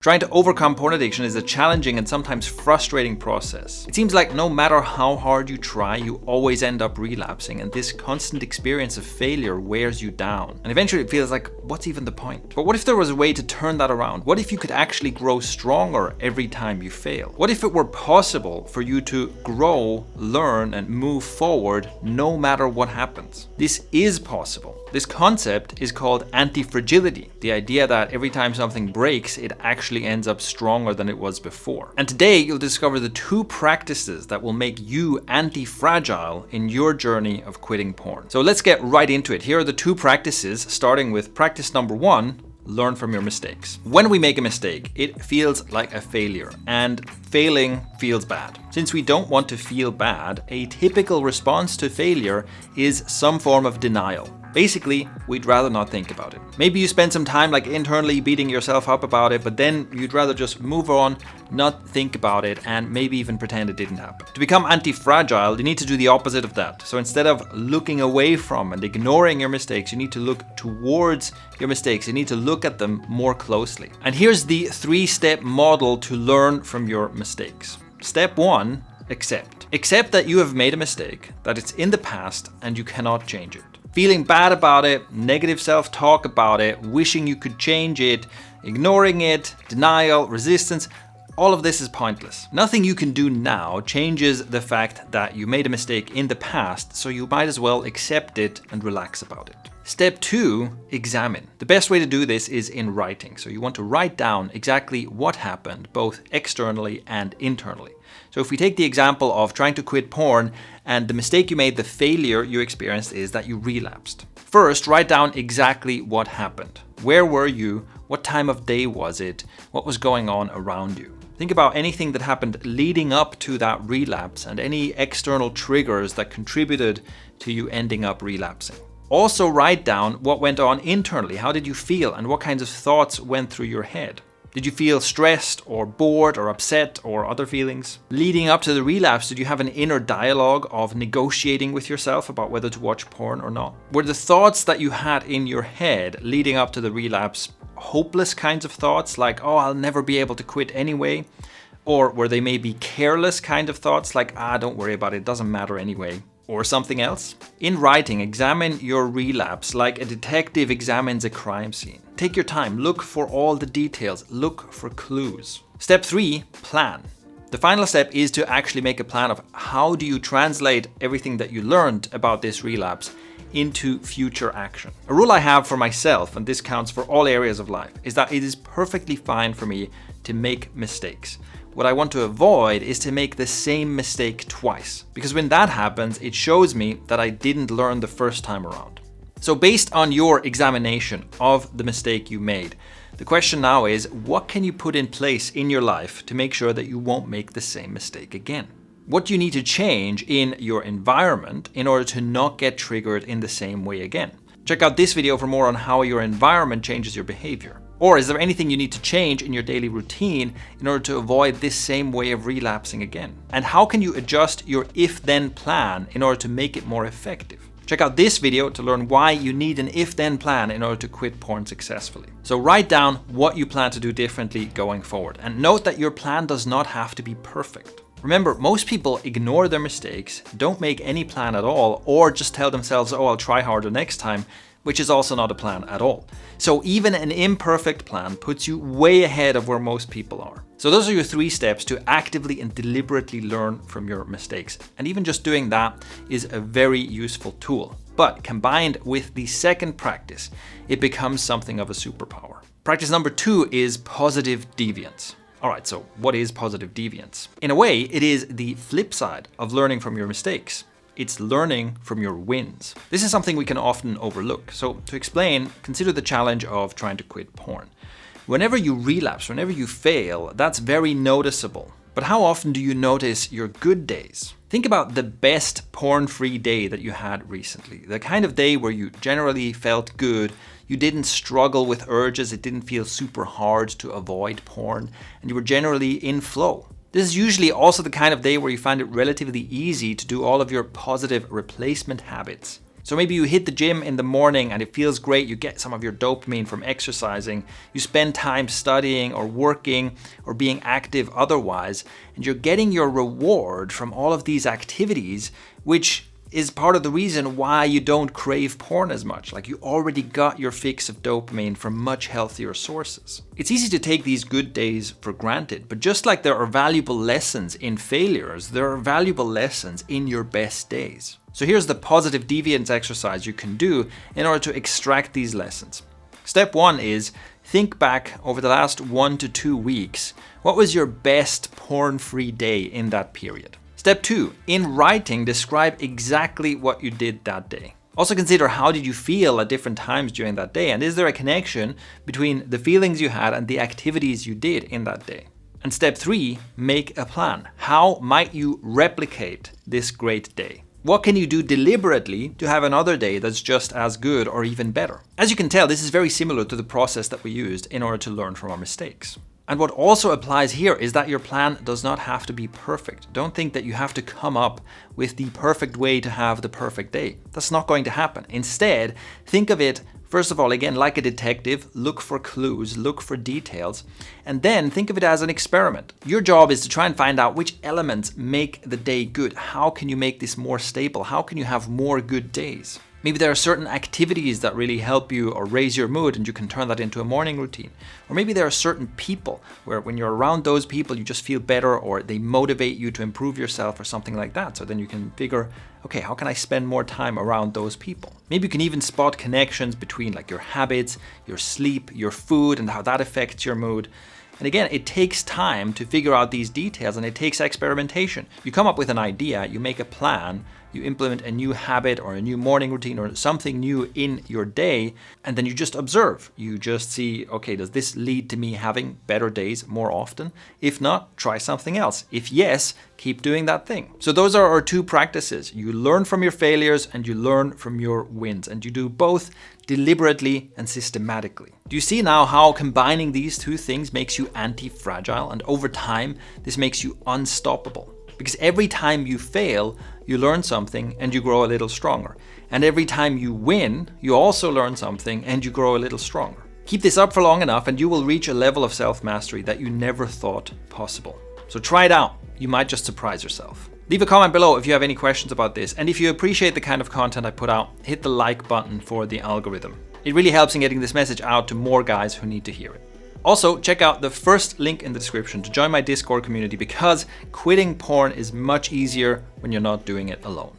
Trying to overcome porn addiction is a challenging and sometimes frustrating process. It seems like no matter how hard you try, you always end up relapsing, and this constant experience of failure wears you down. And eventually it feels like, what's even the point? But what if there was a way to turn that around? What if you could actually grow stronger every time you fail? What if it were possible for you to grow, learn, and move forward no matter what happens? This is possible. This concept is called antifragility, the idea that every time something breaks, it actually ends up stronger than it was before. And today you'll discover the 2 practices that will make you anti-fragile in your journey of quitting porn. So let's get right into it. Here are the 2 practices, starting with practice number 1. Learn from your mistakes. When we make a mistake, it feels like a failure, and failing feels bad. Since we don't want to feel bad, a typical response to failure is some form of denial. Basically, we'd rather not think about it. Maybe you spend some time internally beating yourself up about it, but then you'd rather just move on, not think about it, and maybe even pretend it didn't happen. To become anti-fragile, you need to do the opposite of that. So instead of looking away from and ignoring your mistakes, you need to look towards your mistakes. You need to look at them more closely. And here's the 3-step model to learn from your mistakes. Step 1, accept. Accept that you have made a mistake, that it's in the past, and you cannot change it. Feeling bad about it, negative self-talk about it, wishing you could change it, ignoring it, denial, resistance, all of this is pointless. Nothing you can do now changes the fact that you made a mistake in the past, so you might as well accept it and relax about it. Step 2, examine. The best way to do this is in writing. So you want to write down exactly what happened, both externally and internally. So if we take the example of trying to quit porn, and the mistake you made, the failure you experienced is that you relapsed. First, write down exactly what happened. Where were you? What time of day was it? What was going on around you? Think about anything that happened leading up to that relapse and any external triggers that contributed to you ending up relapsing. Also write down what went on internally. How did you feel and what kinds of thoughts went through your head? Did you feel stressed or bored or upset or other feelings? Leading up to the relapse, did you have an inner dialogue of negotiating with yourself about whether to watch porn or not? Were the thoughts that you had in your head leading up to the relapse hopeless kinds of thoughts like, oh, I'll never be able to quit anyway? Or were they maybe careless kind of thoughts like, don't worry about it, it doesn't matter anyway? Or something else? In writing, examine your relapse like a detective examines a crime scene. Take your time, look for all the details, look for clues. Step 3, plan. The final step is to actually make a plan of how do you translate everything that you learned about this relapse into future action. A rule I have for myself, and this counts for all areas of life, is that it is perfectly fine for me to make mistakes. What I want to avoid is to make the same mistake twice, because when that happens, it shows me that I didn't learn the first time around. So based on your examination of the mistake you made, the question now is, what can you put in place in your life to make sure that you won't make the same mistake again? What do you need to change in your environment in order to not get triggered in the same way again? Check out this video for more on how your environment changes your behavior. Or is there anything you need to change in your daily routine in order to avoid this same way of relapsing again? And how can you adjust your if-then plan in order to make it more effective? Check out this video to learn why you need an if-then plan in order to quit porn successfully. So write down what you plan to do differently going forward. And note that your plan does not have to be perfect. Remember, most people ignore their mistakes, don't make any plan at all, or just tell themselves, oh, I'll try harder next time, which is also not a plan at all. So even an imperfect plan puts you way ahead of where most people are. So those are your 3 steps to actively and deliberately learn from your mistakes. And even just doing that is a very useful tool. But combined with the second practice, it becomes something of a superpower. Practice number 2 is positive deviance. Alright, so what is positive deviance? In a way, it is the flip side of learning from your mistakes. It's learning from your wins. This is something we can often overlook. So to explain, consider the challenge of trying to quit porn. Whenever you relapse, whenever you fail, that's very noticeable. But how often do you notice your good days? Think about the best porn-free day that you had recently. The kind of day where you generally felt good, you didn't struggle with urges, it didn't feel super hard to avoid porn, and you were generally in flow. This is usually also the kind of day where you find it relatively easy to do all of your positive replacement habits. So maybe you hit the gym in the morning and it feels great, you get some of your dopamine from exercising, you spend time studying or working or being active otherwise, and you're getting your reward from all of these activities, which is part of the reason why you don't crave porn as much. Like, you already got your fix of dopamine from much healthier sources. It's easy to take these good days for granted, but just like there are valuable lessons in failures, there are valuable lessons in your best days. So here's the positive deviance exercise you can do in order to extract these lessons. Step 1 is think back over the last 1 to 2 weeks. What was your best porn-free day in that period? Step 2, in writing, describe exactly what you did that day. Also consider, how did you feel at different times during that day, and is there a connection between the feelings you had and the activities you did in that day? And step 3, make a plan. How might you replicate this great day? What can you do deliberately to have another day that's just as good or even better? As you can tell, this is very similar to the process that we used in order to learn from our mistakes. And what also applies here is that your plan does not have to be perfect. Don't think that you have to come up with the perfect way to have the perfect day. That's not going to happen. Instead, think of it, first of all, again, like a detective. Look for clues, look for details, and then think of it as an experiment. Your job is to try and find out which elements make the day good. How can you make this more stable? How can you have more good days? Maybe there are certain activities that really help you or raise your mood, and you can turn that into a morning routine. Or maybe there are certain people where when you're around those people, you just feel better, or they motivate you to improve yourself or something like that. So then you can figure, okay, how can I spend more time around those people? Maybe you can even spot connections between like your habits, your sleep, your food, and how that affects your mood. And again, it takes time to figure out these details, and it takes experimentation. You come up with an idea, you make a plan, you implement a new habit or a new morning routine or something new in your day, and then you just observe. You just see, okay, does this lead to me having better days more often? If not, try something else. If yes, keep doing that thing. So those are our 2 practices. You learn from your failures and you learn from your wins, and you do both deliberately and systematically. Do you see now how combining these 2 things makes you anti-fragile, and over time, this makes you unstoppable? Because every time you fail, you learn something and you grow a little stronger. And every time you win, you also learn something and you grow a little stronger. Keep this up for long enough and you will reach a level of self-mastery that you never thought possible. So try it out. You might just surprise yourself. Leave a comment below if you have any questions about this. And if you appreciate the kind of content I put out, hit the like button for the algorithm. It really helps in getting this message out to more guys who need to hear it. Also, check out the first link in the description to join my Discord community, because quitting porn is much easier when you're not doing it alone.